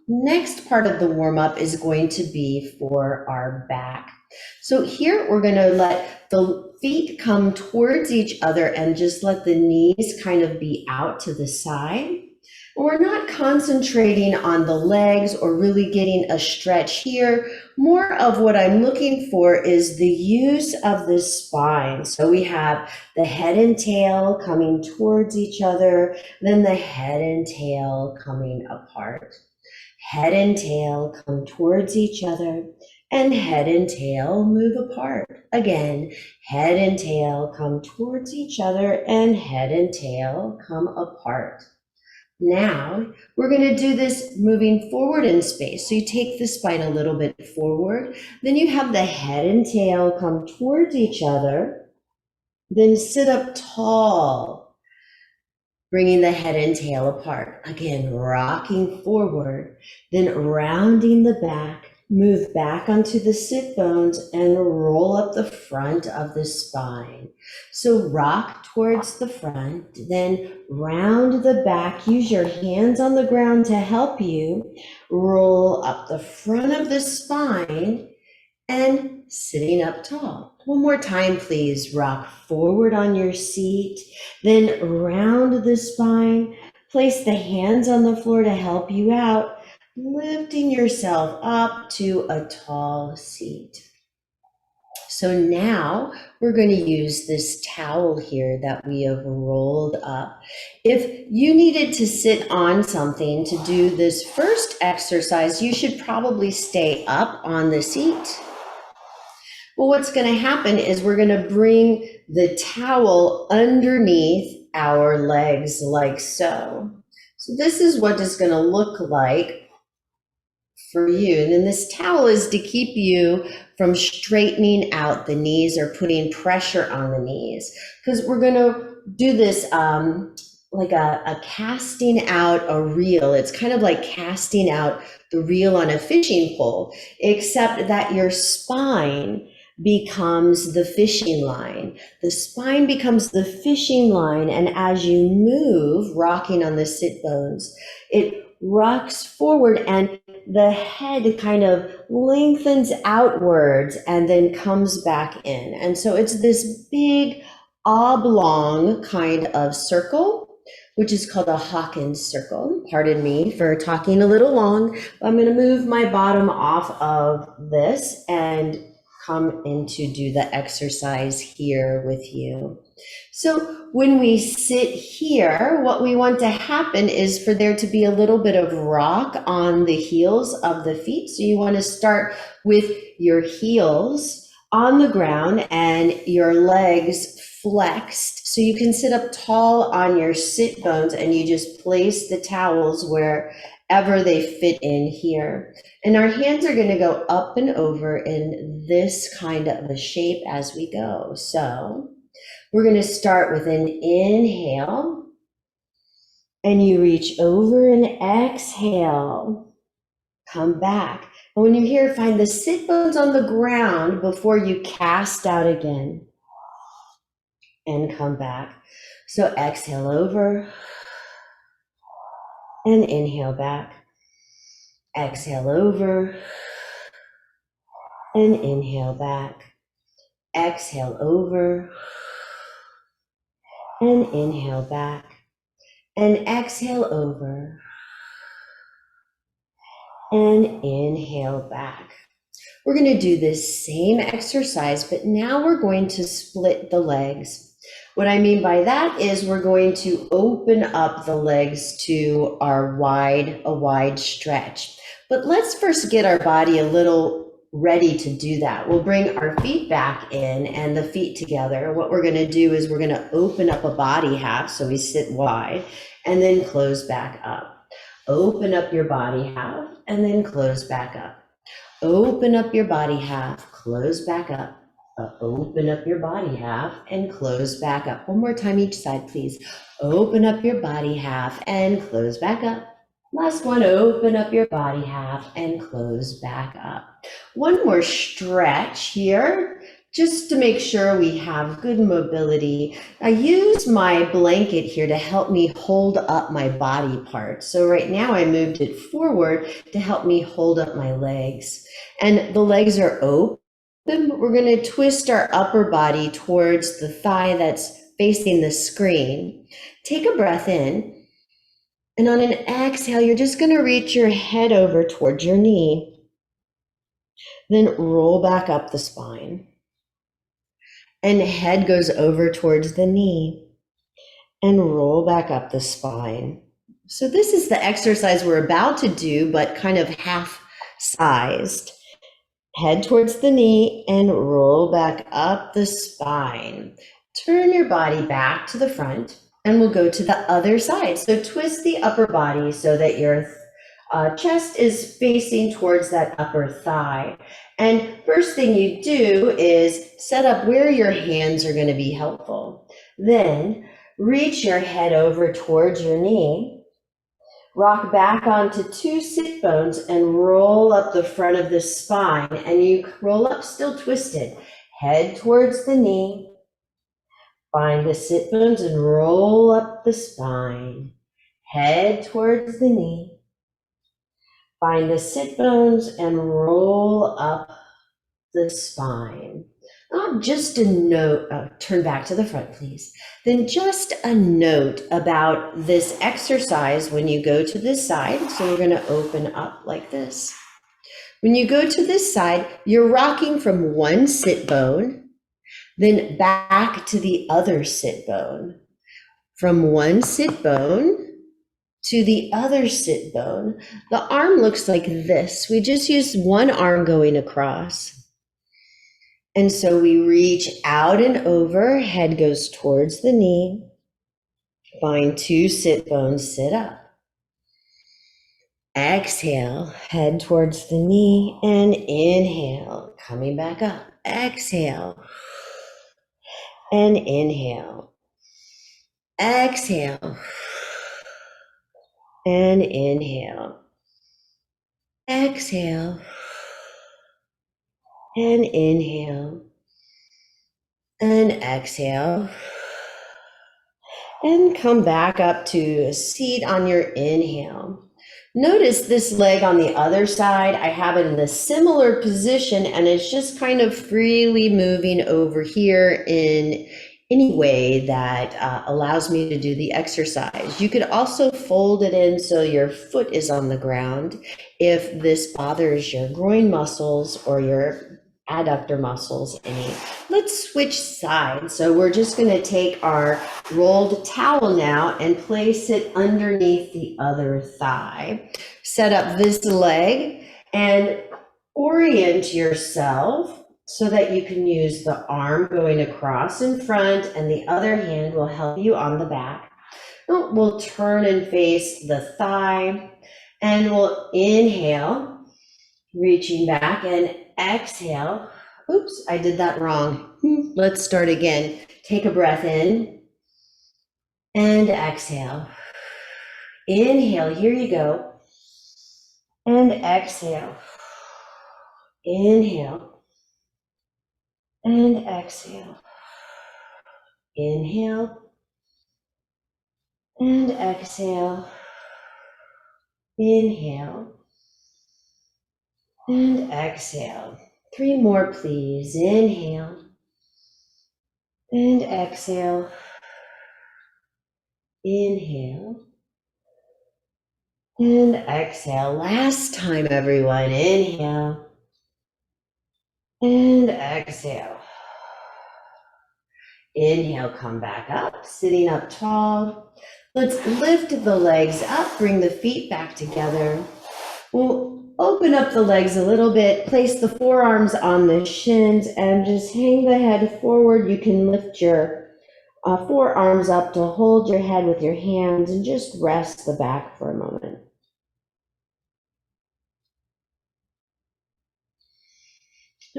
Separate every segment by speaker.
Speaker 1: next part of the warm-up is going to be for our back. So here we're going to let the feet come towards each other and just let the knees kind of be out to the side. We're not concentrating on the legs or really getting a stretch here. More of what I'm looking for is the use of the spine. So we have the head and tail coming towards each other, then the head and tail coming apart. Head and tail come towards each other, and head and tail move apart. Again, head and tail come towards each other, and head and tail come apart. Now, we're going to do this moving forward in space. So you take the spine a little bit forward, then you have the head and tail come towards each other, then sit up tall, bringing the head and tail apart. Again, rocking forward, then rounding the back, move back onto the sit bones and roll up the front of the spine. So rock towards the front, then round the back. Use your hands on the ground to help you. Roll up the front of the spine and sitting up tall. One more time, please. Rock forward on your seat, then round the spine. Place the hands on the floor to help you out, lifting yourself up to a tall seat. So now we're going to use this towel here that we have rolled up. If you needed to sit on something to do this first exercise, you should probably stay up on the seat. Well, what's going to happen is we're going to bring the towel underneath our legs like so. So this is what it's going to look like for you. And then this towel is to keep you from straightening out the knees or putting pressure on the knees, because we're going to do this like a casting out a reel. It's kind of like casting out the reel on a fishing pole, except that your spine becomes the fishing line. The spine becomes the fishing line, and as you move, rocking on the sit bones, it rocks forward and the head kind of lengthens outwards and then comes back in. And so it's this big oblong kind of circle, which is called a Hawkins circle. Pardon me for talking a little long. I'm going to move my bottom off of this and come in to do the exercise here with you. So when we sit here, what we want to happen is for there to be a little bit of rock on the heels of the feet. So you want to start with your heels on the ground and your legs flexed. So you can sit up tall on your sit bones and you just place the towels wherever they fit in here. And our hands are going to go up and over in this kind of a shape as we go. So we're going to start with an inhale, and you reach over and exhale. Come back. And when you're here, find the sit bones on the ground before you cast out again. And come back. So exhale over and inhale back. Exhale over and inhale back. Exhale over and inhale back. And exhale over and inhale back. We're going to do this same exercise, but now we're going to split the legs. What I mean by that is we're going to open up the legs to a wide stretch. But let's first get our body a little ready to do that. We'll bring our feet back in and the feet together. What we're going to do is we're going to open up a body half, so we sit wide, and then close back up. Open up your body half and then close back up. Open up your body half, close back up. Open up your body half and close back up. One more time each side, please. Open up your body half and close back up. Last one, open up your body half and close back up. One more stretch here. just to make sure we have good mobility. I use my blanket here to help me hold up my body parts. So right now I moved it forward to help me hold up my legs. And the legs are open. We're going to twist our upper body towards the thigh that's facing the screen. Take a breath in. And on an exhale, you're just going to reach your head over towards your knee. Then roll back up the spine. And head goes over towards the knee. And roll back up the spine. So this is the exercise we're about to do, but kind of half-sized. Head towards the knee and roll back up the spine. Turn your body back to the front and we'll go to the other side. So twist the upper body so that your chest is facing towards that upper thigh. And first thing you do is set up where your hands are going to be helpful. Then reach your head over towards your knee. Rock back onto 2 sit bones and roll up the front of the spine. And you roll up still twisted. Head towards the knee. Find the sit bones and roll up the spine. Head towards the knee. Find the sit bones and roll up the spine. Just a note, turn back to the front, please. Then just a note about this exercise when you go to this side. So we're going to open up like this. When you go to this side, you're rocking from one sit bone, then back to the other sit bone. From one sit bone to the other sit bone. The arm looks like this. We just use one arm going across. And so we reach out and over, head goes towards the knee. Find 2 sit bones, sit up. Exhale, head towards the knee and inhale, coming back up. Exhale and inhale. Exhale and inhale. Exhale and inhale. And exhale. And come back up to a seat on your inhale. Notice this leg on the other side, I have it in a similar position and it's just kind of freely moving over here in any way that allows me to do the exercise. You could also fold it in so your foot is on the ground if this bothers your groin muscles or your adductor muscles any. Let's switch sides. So we're just going to take our rolled towel now and place it underneath the other thigh. Set up this leg and orient yourself so that you can use the arm going across in front and the other hand will help you on the back. We'll turn and face the thigh and we'll inhale, reaching back, and exhale. Oops, I did that wrong. Let's start again. Take a breath in and exhale. Inhale, here you go. And exhale. Inhale. And exhale. Inhale. And exhale. Inhale. And exhale. 3 more, please. Inhale. And exhale. Inhale. And exhale. Last time, everyone. Inhale. And exhale. Inhale, come back up, sitting up tall. Let's lift the legs up, bring the feet back together. We'll open up the legs a little bit, place the forearms on the shins and just hang the head forward. You can lift your forearms up to hold your head with your hands and just rest the back for a moment.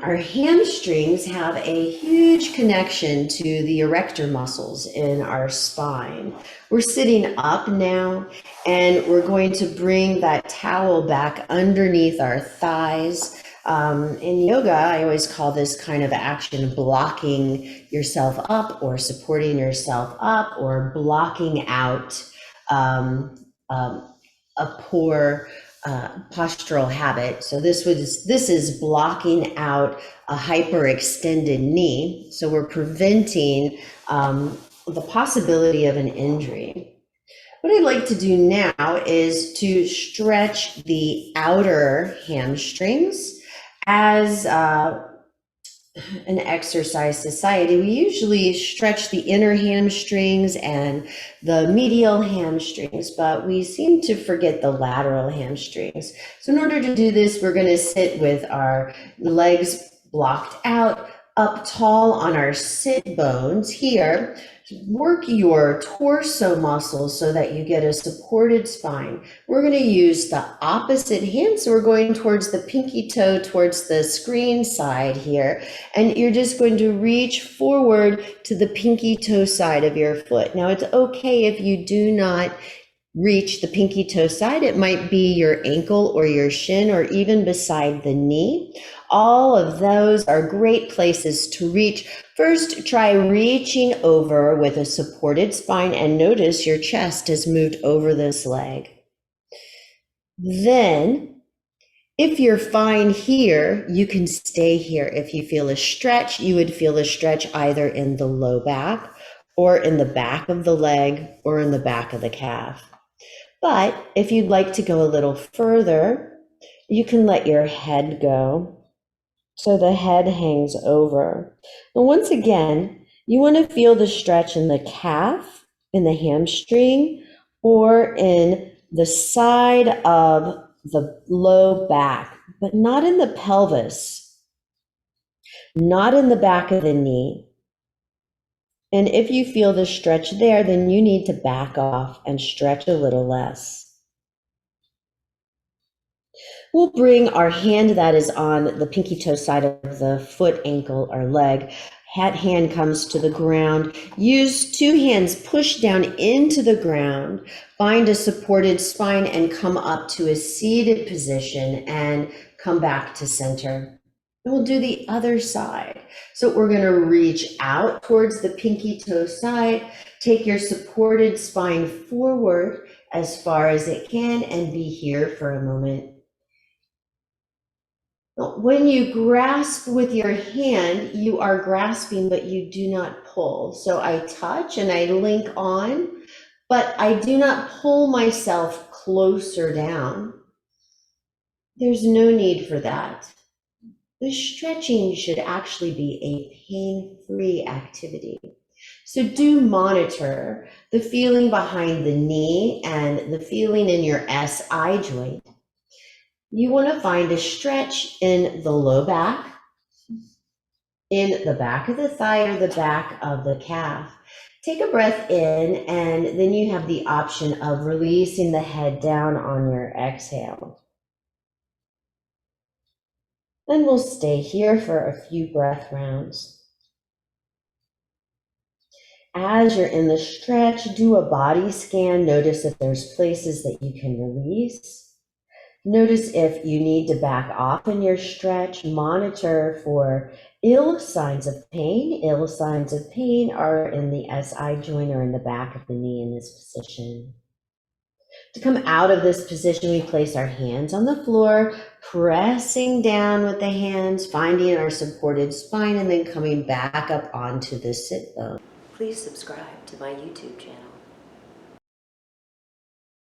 Speaker 1: Our hamstrings have a huge connection to the erector muscles in our spine. We're sitting up now, and we're going to bring that towel back underneath our thighs. In yoga, I always call this kind of action blocking yourself up or supporting yourself up or blocking out um, um, a poor postural habit. So this is blocking out a hyperextended knee. So we're preventing the possibility of an injury. What I'd like to do now is to stretch the outer hamstrings. As an exercise society, we usually stretch the inner hamstrings and the medial hamstrings, but we seem to forget the lateral hamstrings. So in order to do this, we're going to sit with our legs blocked out, up tall on our sit bones here. Work your torso muscles so that you get a supported spine. We're going to use the opposite hand, so we're going towards the pinky toe, towards the screen side here, and you're just going to reach forward to the pinky toe side of your foot. Now, it's okay if you do not reach the pinky toe side. It might be your ankle or your shin or even beside the knee. All of those are great places to reach. First, try reaching over with a supported spine and notice your chest has moved over this leg. Then, if you're fine here, you can stay here. If you feel a stretch, you would feel a stretch either in the low back or in the back of the leg or in the back of the calf. But if you'd like to go a little further, you can let your head go. So the head hangs over. And once again, you want to feel the stretch in the calf, in the hamstring, or in the side of the low back, but not in the pelvis, not in the back of the knee. And if you feel the stretch there, then you need to back off and stretch a little less. We'll bring our hand that is on the pinky toe side of the foot, ankle, or leg. That hand comes to the ground. Use two hands, push down into the ground, find a supported spine, and come up to a seated position and come back to center. And we'll do the other side. So we're going to reach out towards the pinky toe side, take your supported spine forward as far as it can, and be here for a moment. When you grasp with your hand, you are grasping, but you do not pull. So I touch and I link on, but I do not pull myself closer down. There's no need for that. The stretching should actually be a pain-free activity. So do monitor the feeling behind the knee and the feeling in your SI joint. You want to find a stretch in the low back, in the back of the thigh or the back of the calf. Take a breath in, and then you have the option of releasing the head down on your exhale. And we'll stay here for a few breath rounds. As you're in the stretch, do a body scan. Notice if there's places that you can release. Notice if you need to back off in your stretch. Monitor for ill signs of pain. Ill signs of pain are in the SI joint or in the back of the knee in this position. To come out of this position, we place our hands on the floor, pressing down with the hands, finding our supported spine, and then coming back up onto the sit bone. Please subscribe to my YouTube channel.